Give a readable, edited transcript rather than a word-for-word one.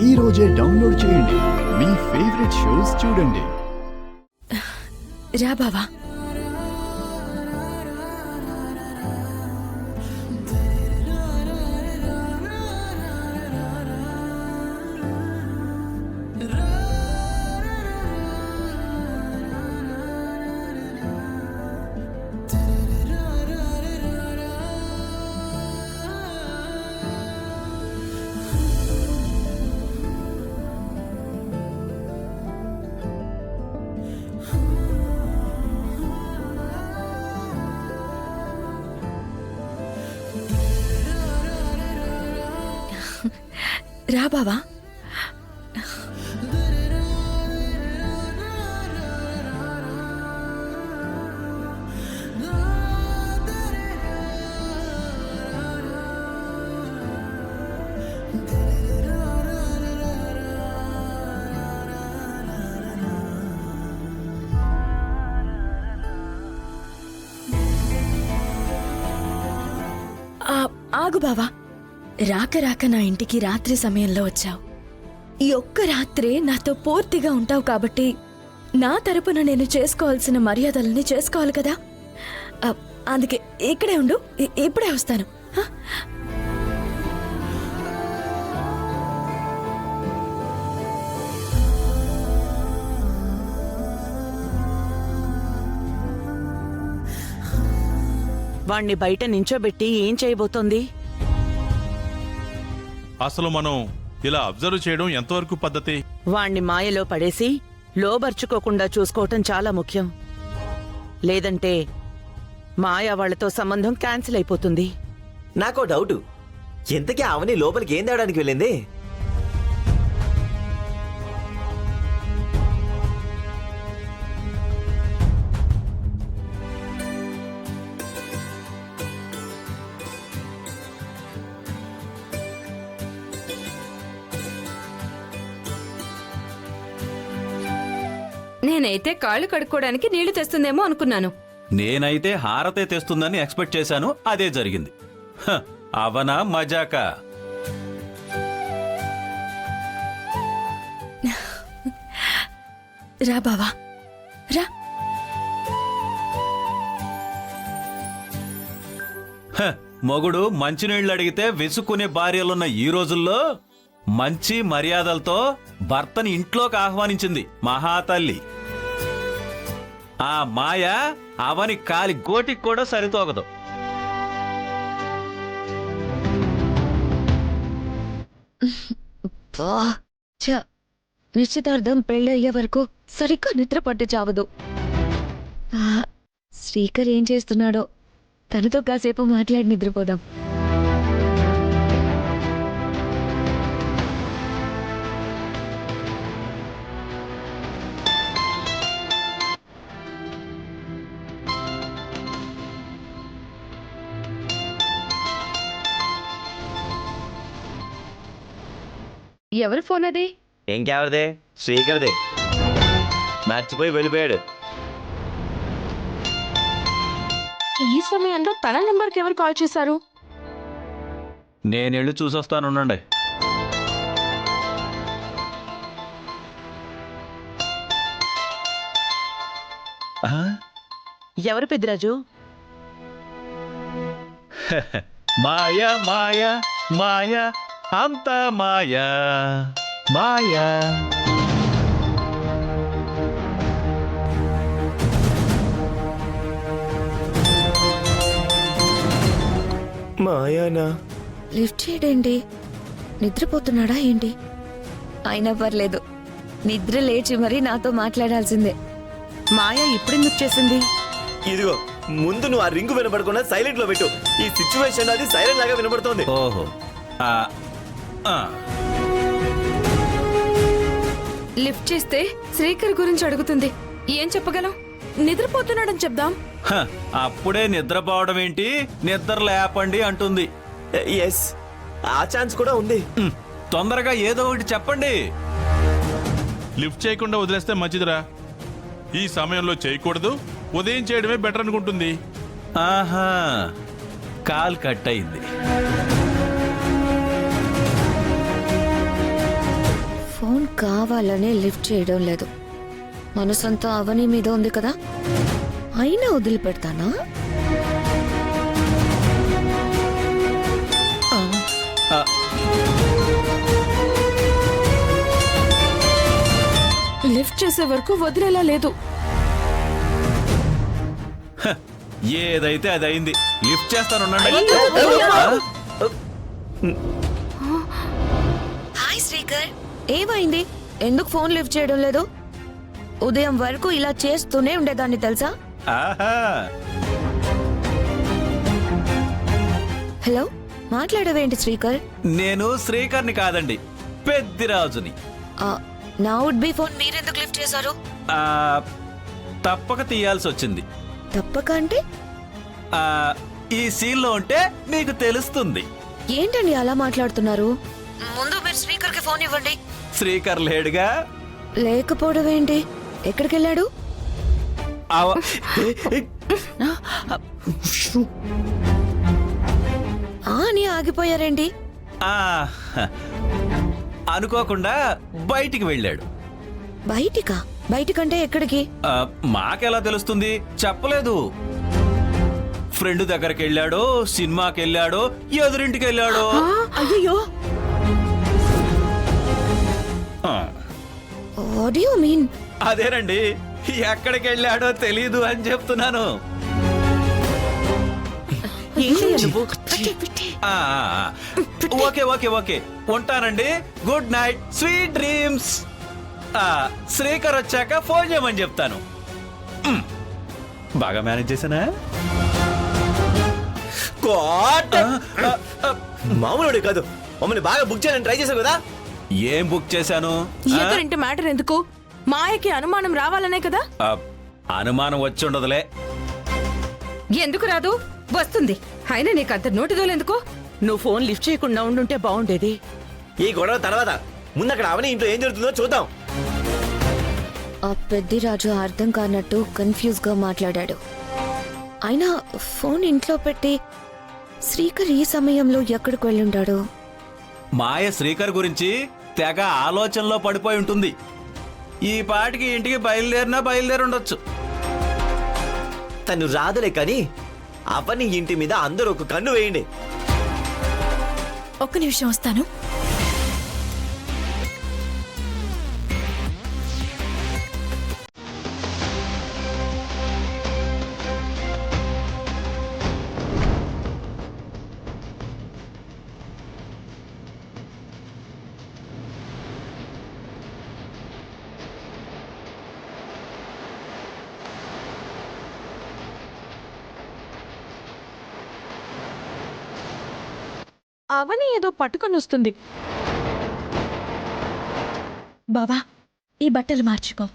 ఈ రోజే డౌన్లోడ్ చేయండి. మీ ఫేవరెట్ షోస్ చూడండి. రా బావా. రా బావా. ఆగు బావా. రాక రాక నా ఇంటికి రాత్రి సమయంలో వచ్చావు. ఈ ఒక్క రాత్రే నాతో పూర్తిగా ఉంటావు కాబట్టి నా తరపున నేను చేసుకోవాల్సిన మర్యాదల్ని చేసుకోవాలి కదా. అందుకే ఇక్కడే ఉండు, ఇప్పుడే వస్తాను. వాణ్ణి బయట నించోబెట్టి ఏం చేయబోతోంది? అసలు మనం ఇలా అబ్జర్వ్ చేయడం ఎంతవరకు పద్ధతి? వాణ్ణి మాయలో పడేసి లోబర్చుకోకుండా చూసుకోవటం చాలా ముఖ్యం. లేదంటే మాయ వాళ్లతో సంబంధం క్యాన్సిల్ అయిపోతుంది. నాకో డౌటు, ఎంతకీ అవని లోపలికి ఏం తేవడానికి వెళ్ళింది? నేనైతే కాళ్ళు కడుక్కోవడానికి నీళ్లు తెస్తుందేమో అనుకున్నాను. నేనైతే హారతే తెస్తుందని ఎక్స్పెక్ట్ చేశాను. అదే జరిగింది. అవనా మజాకా? రా బావా రా. మొగుడు మంచినీళ్లు అడిగితే విసుక్కునే భార్యలున్న ఈ రోజుల్లో మంచి మర్యాదలతో భర్తని ఇంట్లోకి ఆహ్వానించింది మహాతల్లి. ఆ మాయ అవని కాలి గోటికి కూడా సరితోగదు. నిశ్చితార్థం పెళ్ళయ్యే వరకు సరిగ్గా నిద్ర పట్టి చావదు. శ్రీకర్ ఏం చేస్తున్నాడో తనతో కాసేపు మాట్లాడి నిద్రపోదాం. ఎవరి ఫోన్ అది? ఇంకెవరిదే? శ్రీకర్దే. మర్చిపోయి వెళ్ళిపోయాడు. ఈ సమయంలో తన నెంబర్కి ఎవరు కాల్ చేశారు? నేనెళ్ళి చూసొస్తానుండండి. ఎవరు పెద్దిరాజు? మాయా మాయా మాయా అంత మాయా మాయా. మాయానా? లిఫ్ట్ చేయడేంటి? నిద్రపోతున్నాడా ఏంటి? అయినా పర్లేదు, నిద్ర లేచి మరీ నాతో మాట్లాడాల్సిందే. మాయ ఇప్పుడెందుకు చేసింది? ఇదిగో ముందు నువ్వు ఆ రింగు వినపడకుండా సైలెంట్ లో పెట్టు. ఈ సిచ్యువేషన్ అది సైలెంట్ లాగా వినపడుతోంది. ఓహో. లిఫ్ట్ చేస్తే శ్రీకర్ గురించి అడుగుతుంది. ఏం చెప్పగలం? నిద్రపోతున్నాడని చెప్దాం. అప్పుడే నిద్రపోవడం ఏంటి? నిద్ర లేపండి అంటుంది. ఎస్, ఆ ఛాన్స్ కూడా ఉంది. తొందరగా ఏదో ఒకటి చెప్పండి. లిఫ్ట్ చేయకుండా వదిలేస్తే మంచిదిరా. ఈ సమయంలో చేయకూడదు, ఉదయం చేయడమే బెటర్ అనుకుంటుంది. ఆహా, కాల్ కట్ అయింది. కావాలనే లిఫ్ట్ చేయడం లేదు. మనసంతా అవని మీద ఉంది కదా, అయినా వదిలిపెడతానా? ఆ, లిఫ్ట్ చేసే వరకు వదిలేలా లేదు. ఏదైతే అది అయింది. లిఫ్ట్ చేస్తాను. హాయ్ శ్రీకర్, ఏమైంది? ఎందుకు ఫోన్ లిఫ్ట్ చేయడం లేదు? ఉదయం వరకు ఇలా చేస్తూనే ఉండేదాన్ని తెలుసా? ఆహా, హలో, మాట్లాడవేంటి శ్రీకర్? నేను శ్రీకర్ని కాదండి, పెద్దిరాజుని. నా వుడ్ బి ఫోన్ మీరెందుకు లిఫ్ట్ చేశారు? ఆ, తప్పక తీయాల్సి వచ్చింది. తప్పక అంటే ఆ, ఈ సీన్లో ఉంటే మీకు తెలుస్తుంది. ఏంటండి అలా మాట్లాడుతున్నారు? ముందు మీరు శ్రీకర్ కి ఫోన్ ఇవ్వండి. శ్రీకర్ లేడుగా. లేకపోవడం ఏంటి? ఎక్కడికి వెళ్ళాడు? అని ఆగిపోయారేంటి? ఆ, అనుకోకుండా బయటికి వెళ్ళాడు. బయటికా? బయటికంటే ఎక్కడికి? ఆ, మాకెలా తెలుస్తుంది? చెప్పలేదు. ఫ్రెండ్ దగ్గరికి వెళ్ళాడో, సినిమాకి వెళ్ళాడో, ఎదురింటికి వెళ్ళాడో. అయ్యో, ఆ, వాట్ డు యు మీన్? అదేనండి, ఎక్కడికి వెళ్ళాడో తెలీదు అని చెప్తున్నాను. ఏంటయ్యా నువ్వు? ఆ, ఆ, ఆ. ఓకే ఓకే ఓకే, ఉంటానండి. Good night, sweet dreams. Srikar వచ్చాక ఫోన్ చేయమని చెప్తాను. బాగా మేనేజ్ చేశానా? మామూలుడే కాదు, మమ్మల్ని బాగా బుక్ చేయాలని ట్రై చేసావు కదా. ఏం బుక్ చేశాను? ఎదురింటి మ్యాటర్ ఎందుకు? మాయకి అనుమానం రావాలనే కదా. అనుమానం వచ్చి ఉండదులే. ఎందుకు రాదు? వస్తుంది. అయినా నీకు అంత నోటిదోలెందుకు? నువ్వు ఫోన్ లిఫ్ట్ చేయకుండా ఉండుంటే బాగుండేది. ఈ గొడవ తర్వాత ముందు అక్కడ అవని ఇంట్లో ఏం జరుగుతుందో చూద్దాం. ఆ పెద్దిరాజు అర్థం కానట్టు కన్ఫ్యూజ్ గా మాట్లాడాడు. అయినా ఫోన్ ఇంట్లో పెట్టి శ్రీకర్ ఈ సమయంలో ఎక్కడికి వెళ్ళుంటాడు? మాయ శ్రీకర్ గురించి తెగ ఆలోచనలో పడిపోయి ఉంటుంది. ఈ పాటికి ఇంటికి బయలుదేరి ఉండొచ్చు. తను రాదులే కానీ అవని ఇంటి మీద అందరూ ఒక కన్ను వేయండి. ఒక్క నిమిషం వస్తాను. అవని ఏదో పట్టుకొని వస్తుంది. బావా, ఈ బట్టలు మార్చుకో.